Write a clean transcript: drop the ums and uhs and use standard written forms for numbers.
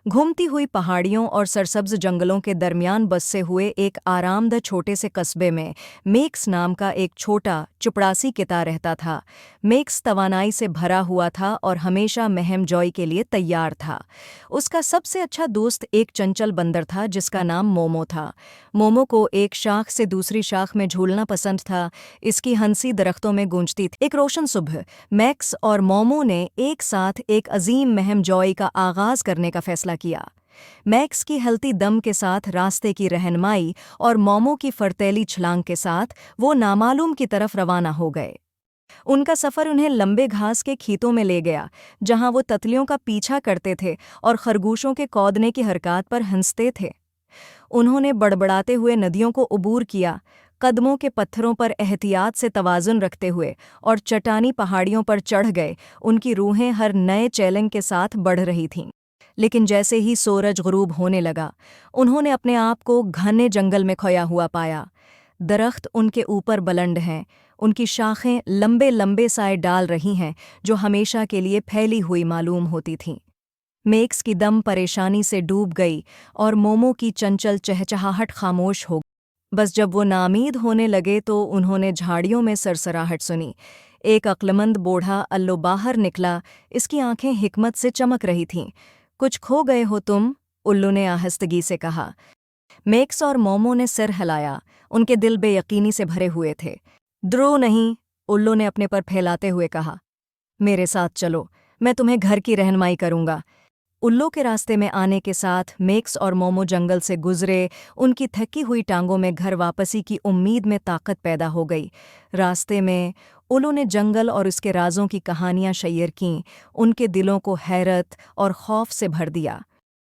घूमती हुई पहाड़ियों और सरसब्ज जंगलों के दरमियान बसे हुए एक आरामदह छोटे से कस्बे में मेक्स नाम का एक छोटा चपड़ासी किता रहता था। मेक्स तवानाई से भरा हुआ था और हमेशा महम जॉय के लिए तैयार था। उसका सबसे अच्छा दोस्त एक चंचल बंदर था जिसका नाम मोमो था। मोमो को एक शाख से दूसरी शाख में झूलना पसंद था। इसकी हंसी दरख्तों में गूंजती थी। एक रोशन सुबह मैक्स और मोमो ने एक साथ एक अजीम महम जॉय का आगाज करने का फैसला किया। मैक्स की हल्ती दम के साथ रास्ते की रहनुमाई और मोमो की फरतैली छलांग के साथ वो नामालूम की तरफ रवाना हो गए। उनका सफ़र उन्हें लंबे घास के खेतों में ले गया, जहां वो तितलियों का पीछा करते थे और खरगोशों के कौदने की हरकत पर हंसते थे। उन्होंने बड़बड़ाते हुए नदियों को उबूर किया, कदमों के पत्थरों पर एहतियात से तवाज़ुन रखते हुए, और चट्टानी पहाड़ियों पर चढ़ गए। उनकी रूहें हर नए चैलेंज के साथ बढ़ रही थीं। लेकिन जैसे ही सूरज ग़ुरूब होने लगा, उन्होंने अपने आप को घने जंगल में खोया हुआ पाया। दरख्त उनके ऊपर बुलंद हैं, उनकी शाखें लंबे लंबे साए डाल रही हैं जो हमेशा के लिए फैली हुई मालूम होती थीं। मेक्स की दम परेशानी से डूब गई और मोमो की चंचल चहचहाहट खामोश हो गई। बस जब वो नामीद होने लगे तो उन्होंने झाड़ियों में सरसराहट सुनी। एक अक्लमंद बूढ़ा अल्लो बाहर निकला। इसकी आंखें हिकमत से चमक रही थीं। कुछ खो गए हो तुम? उल्लू ने आहिस्तगी से कहा। मेक्स और मोमो ने सिर हिलाया। उनके दिल बेयकीनी से भरे हुए थे। द्रो नहीं, उल्लू ने अपने पर फैलाते हुए कहा। मेरे साथ चलो, मैं तुम्हें घर की रहनुमाई करूंगा। उल्लू के रास्ते में आने के साथ मेक्स और मोमो जंगल से गुजरे। उनकी थकी हुई टांगों में घर वापसी की उम्मीद में ताकत पैदा हो गई। रास्ते में उल्लू ने जंगल और उसके राजों की कहानियां शेयर कीं। उनके दिलों को हैरत और खौफ से भर दिया।